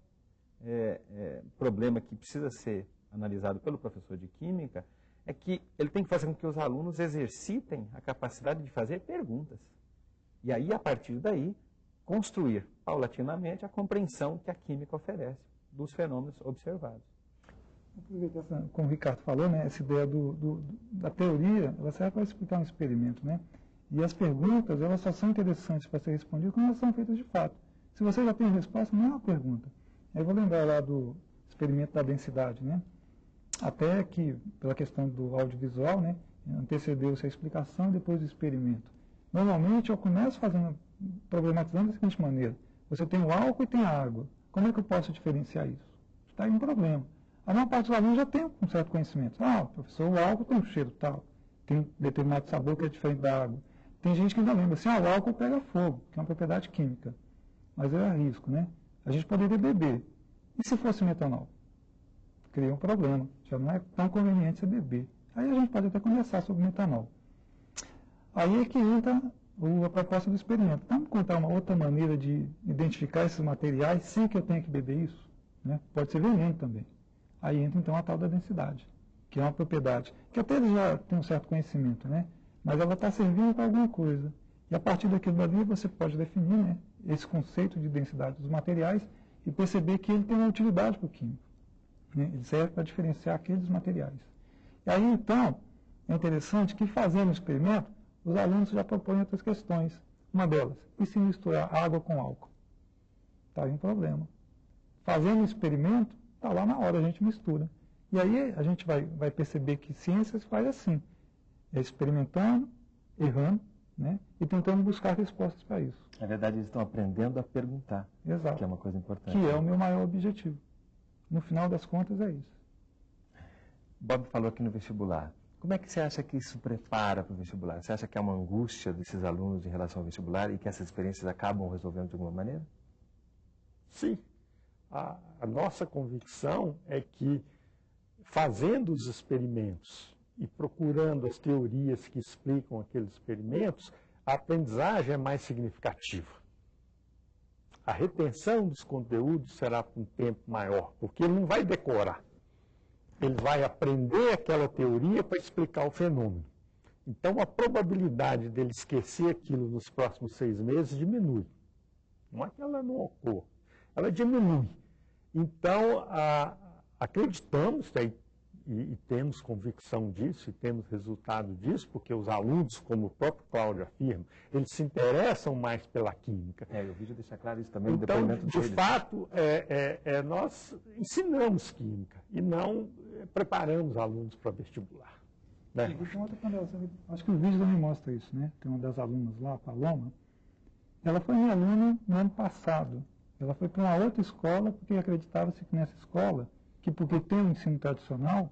problema que precisa ser analisado pelo professor de química é que ele tem que fazer com que os alunos exercitem a capacidade de fazer perguntas. E aí, a partir daí, construir paulatinamente a compreensão que a química oferece dos fenômenos observados. Como o Ricardo falou, né, essa ideia da teoria, ela serve para explicar um experimento, né? E as perguntas, elas só são interessantes para ser respondidas quando elas são feitas de fato. Se você já tem a resposta, não é uma pergunta. Eu vou lembrar lá do experimento da densidade, né? Até que, pela questão do audiovisual, né, antecedeu-se a explicação depois do experimento. Normalmente, eu começo problematizando da seguinte maneira. Você tem o álcool e tem a água. Como é que eu posso diferenciar isso? Está aí um problema. A maior parte dos alunos já tem um certo conhecimento. Professor, o álcool tem um cheiro tal, tem um determinado sabor que é diferente da água. Tem gente que ainda lembra assim, o álcool pega fogo, que é uma propriedade química. Mas é risco, né? A gente poderia beber. E se fosse metanol? Cria um problema. Já não é tão conveniente você beber. Aí a gente pode até conversar sobre metanol. Aí é que entra a proposta do experimento. Vamos contar uma outra maneira de identificar esses materiais sem que eu tenha que beber isso? Né? Pode ser veneno também. Aí entra então a tal da densidade, que é uma propriedade que até eles já têm um certo conhecimento, né? Mas ela está servindo para alguma coisa. E a partir daquilo ali você pode definir, né, esse conceito de densidade dos materiais e perceber que ele tem uma utilidade para o químico. Né? Ele serve para diferenciar aqueles materiais. E aí então é interessante que fazendo o experimento, os alunos já propõem outras questões. Uma delas, e se misturar água com álcool? Está aí um problema. Fazendo o experimento, está lá na hora, a gente mistura. E aí a gente vai perceber que ciência se faz assim, experimentando, errando, né, e tentando buscar respostas para isso. Na verdade, eles estão aprendendo a perguntar, Exato. Que é uma coisa importante. Que é o meu maior objetivo. No final das contas, é isso. Bob falou aqui no vestibular. Como é que você acha que isso prepara para o vestibular? Você acha que há uma angústia desses alunos em relação ao vestibular e que essas experiências acabam resolvendo de alguma maneira? Sim. A nossa convicção é que, fazendo os experimentos e procurando as teorias que explicam aqueles experimentos, a aprendizagem é mais significativa. A retenção dos conteúdos será por um tempo maior, porque ele não vai decorar. Ele vai aprender aquela teoria para explicar o fenômeno. Então, a probabilidade dele esquecer aquilo nos próximos 6 meses diminui. Não é que ela não ocorra. Ela diminui. Então, acreditamos e temos convicção disso, e temos resultado disso, porque os alunos, como o próprio Cláudio afirma, eles se interessam mais pela química. O vídeo deixa claro isso também, então, o depoimento deles. De fato, nós ensinamos química e não preparamos alunos para vestibular. Né? Acho que o vídeo também mostra isso, né? Tem uma das alunas lá, a Paloma, ela foi minha aluna no ano passado. Ela foi para uma outra escola, porque acreditava-se que nessa escola, que porque tem um ensino tradicional,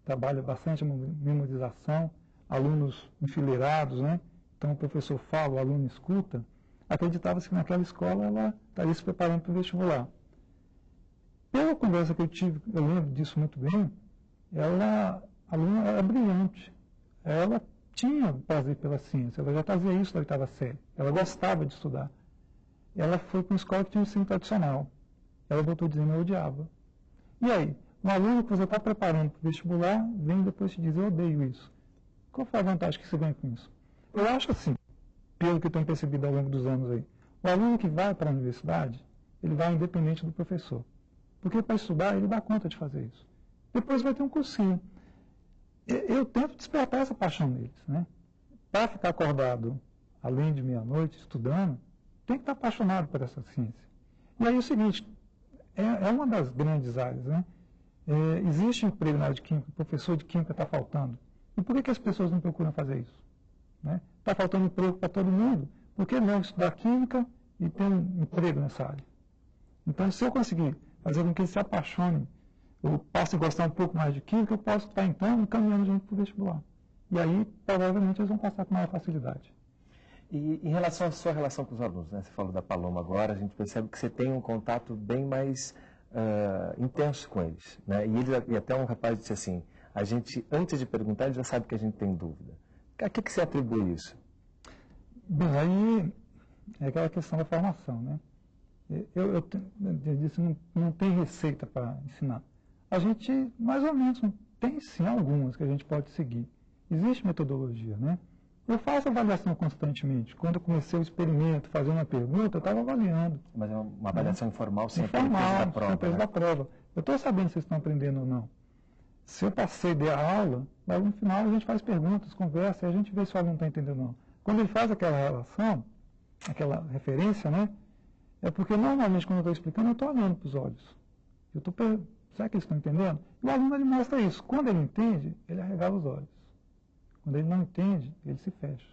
trabalha bastante a memorização, alunos enfileirados, né? Então o professor fala, o aluno escuta, acreditava-se que naquela escola ela estaria se preparando para o vestibular. Pela conversa que eu tive, eu lembro disso muito bem, a aluna era brilhante. Ela tinha prazer pela ciência, ela já fazia isso da oitava série, ela gostava de estudar. Ela foi para uma escola que tinha um ensino tradicional. Ela voltou dizendo que eu odiava. E aí, um aluno que você está preparando para o vestibular, vem depois te dizer, eu odeio isso. Qual foi a vantagem que você ganha com isso? Eu acho assim, pelo que eu tenho percebido ao longo dos anos aí, o aluno que vai para a universidade, ele vai independente do professor. Porque para estudar, ele dá conta de fazer isso. Depois vai ter um cursinho. Eu tento despertar essa paixão neles, né? Para ficar acordado, além de meia-noite, estudando, tem que estar apaixonado por essa ciência. E aí é o seguinte, é uma das grandes áreas, né? Existe emprego na área de química, o professor de química está faltando. E por que as pessoas não procuram fazer isso? Está faltando emprego para todo mundo, por que não estudar química e ter um emprego nessa área? Então, se eu conseguir fazer com que eles se apaixonem, eu posso gostar um pouco mais de química, eu posso estar, então, encaminhando a gente para o vestibular. E aí, provavelmente, eles vão passar com maior facilidade. E em relação à sua relação com os alunos, né? Você falou da Paloma agora, a gente percebe que você tem um contato bem mais intenso com eles, né? E até um rapaz disse assim, a gente, antes de perguntar, ele já sabe que a gente tem dúvida. A que você atribui isso? Bem, aí é aquela questão da formação, né? Eu disse, não tem receita para ensinar. A gente, mais ou menos, Tem sim algumas que a gente pode seguir. Existe metodologia, né? Eu faço avaliação constantemente. Quando eu comecei o experimento, fazendo uma pergunta, eu estava avaliando. Mas é uma avaliação informal, sempre informal, da prova. Sempre né? da prova. Eu estou sabendo se vocês estão aprendendo ou não. Se eu passei de a aula, mas no final a gente faz perguntas, conversa, e a gente vê se o aluno está entendendo ou não. Quando ele faz aquela relação, aquela referência, né? É porque normalmente quando eu estou explicando, eu estou olhando para os olhos. Eu estou será que eles estão entendendo? E o aluno ele mostra isso. Quando ele entende, ele arregala os olhos. Quando ele não entende, ele se fecha.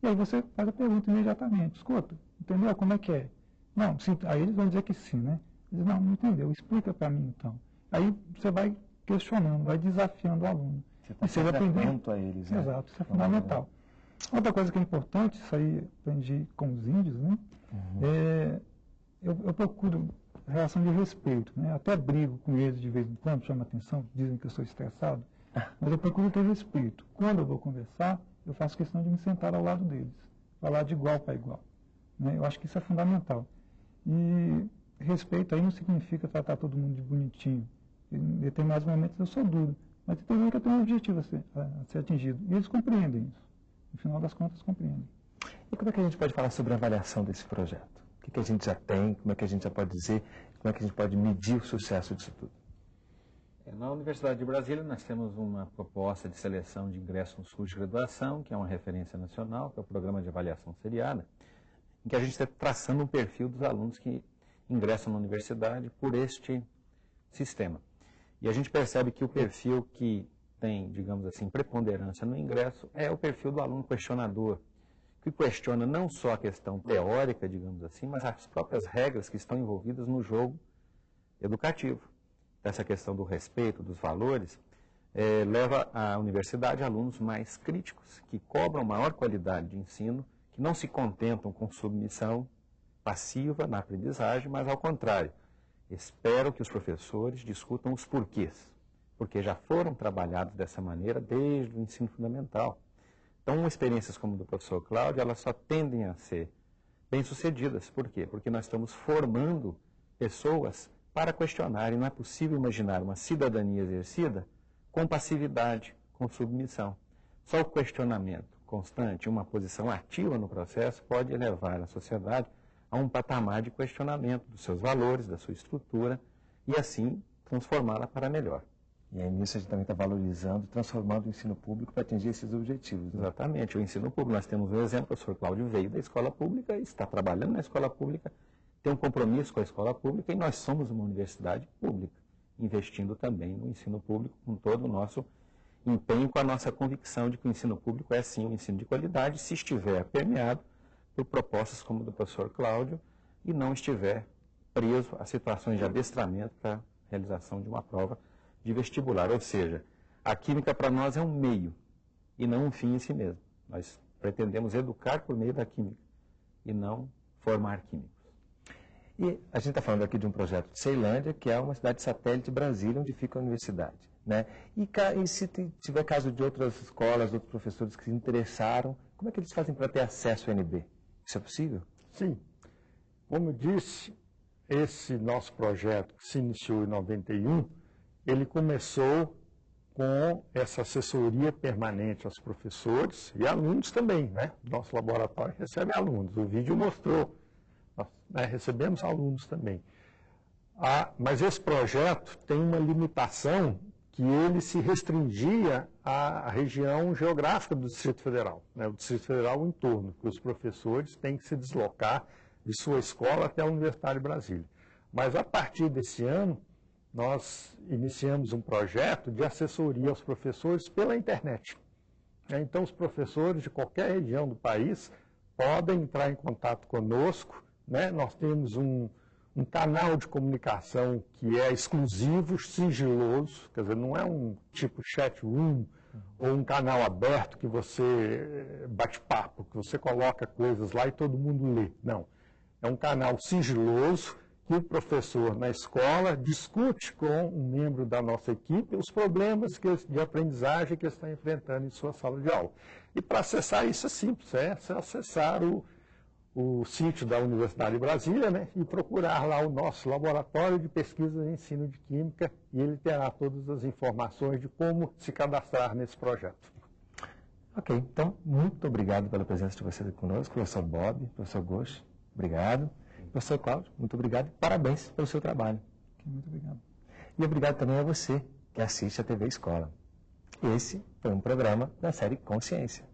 E aí você faz a pergunta imediatamente. Escuta, entendeu? Como é que é? Não, sim. Aí eles vão dizer que sim, né? Eles não entendeu. Explica para mim, então. Aí você vai questionando, vai desafiando o aluno. Você está atento a eles, né? Exato, isso é fundamental. Outra coisa que é importante, isso aí aprendi com os índios, né? Eu procuro relação de respeito, né? Até brigo com eles de vez em quando, chama atenção, dizem que eu sou estressado, mas eu procuro ter respeito. Quando eu vou conversar, eu faço questão de me sentar ao lado deles, falar de igual para igual, né? Eu acho que isso é fundamental. E respeito aí não significa tratar todo mundo de bonitinho. Em determinados momentos eu sou duro, mas tem que eu tenho um objetivo a ser atingido. E eles compreendem isso. No final das contas, compreendem. E como é que a gente pode falar sobre a avaliação desse projeto? O que a gente já tem, como é que a gente já pode dizer, como é que a gente pode medir o sucesso disso tudo? Na Universidade de Brasília nós temos uma proposta de seleção de ingresso nos cursos de graduação, que é uma referência nacional, que é o Programa de Avaliação Seriada, em que a gente está traçando um perfil dos alunos que ingressam na universidade por este sistema. E a gente percebe que o perfil que tem, digamos assim, preponderância no ingresso é o perfil do aluno questionador, que questiona não só a questão teórica, digamos assim, mas as próprias regras que estão envolvidas no jogo educativo. Essa questão do respeito, dos valores, leva à universidade alunos mais críticos, que cobram maior qualidade de ensino, que não se contentam com submissão passiva na aprendizagem, mas ao contrário, esperam que os professores discutam os porquês, porque já foram trabalhados dessa maneira desde o ensino fundamental. Então, experiências como a do professor Cláudio, elas só tendem a ser bem-sucedidas. Por quê? Porque nós estamos formando pessoas para questionar, e não é possível imaginar uma cidadania exercida com passividade, com submissão. Só o questionamento constante, uma posição ativa no processo, pode levar a sociedade a um patamar de questionamento dos seus valores, da sua estrutura, e assim transformá-la para melhor. E aí nisso a gente também está valorizando, transformando o ensino público para atingir esses objetivos. Né? Exatamente, o ensino público. Nós temos um exemplo, o professor Cláudio veio da escola pública, está trabalhando na escola pública, tem um compromisso com a escola pública, e nós somos uma universidade pública, investindo também no ensino público com todo o nosso empenho, com a nossa convicção de que o ensino público é sim um ensino de qualidade, se estiver permeado por propostas como a do professor Cláudio e não estiver preso a situações de adestramento para a realização de uma prova de vestibular. Ou seja, a química para nós é um meio e não um fim em si mesmo. Nós pretendemos educar por meio da química e não formar químicos. E a gente está falando aqui de um projeto de Ceilândia, que é uma cidade satélite de Brasília, onde fica a universidade. Né? E se tiver caso de outras escolas, outros professores que se interessaram, como é que eles fazem para ter acesso ao UNB? Isso é possível? Sim. Como eu disse, esse nosso projeto, que se iniciou em 91, ele começou com essa assessoria permanente aos professores e alunos também, né? Nosso laboratório recebe alunos. O vídeo mostrou. Nós recebemos alunos também. Mas esse projeto tem uma limitação que ele se restringia à região geográfica do Distrito Federal, né? O Distrito Federal o entorno, que os professores têm que se deslocar de sua escola até a Universidade de Brasília. Mas a partir desse ano, nós iniciamos um projeto de assessoria aos professores pela internet. Então, os professores de qualquer região do país podem entrar em contato conosco, né? Nós temos um canal de comunicação que é exclusivo, sigiloso, quer dizer, não é um tipo chat room ou um canal aberto que você bate papo, que você coloca coisas lá e todo mundo lê. Não. É um canal sigiloso que o professor na escola discute com um membro da nossa equipe os problemas de aprendizagem que ele está enfrentando em sua sala de aula. E para acessar isso é simples, é acessar o sítio da Universidade de Brasília, né, e procurar lá o nosso laboratório de pesquisa e ensino de química, e ele terá todas as informações de como se cadastrar nesse projeto. Ok, então, muito obrigado pela presença de vocês aqui conosco, professor Bob, professor Ghosh, obrigado. Professor Cláudio, muito obrigado e parabéns pelo seu trabalho. Muito obrigado. E obrigado também a você que assiste a TV Escola. Esse foi um programa da série Consciência.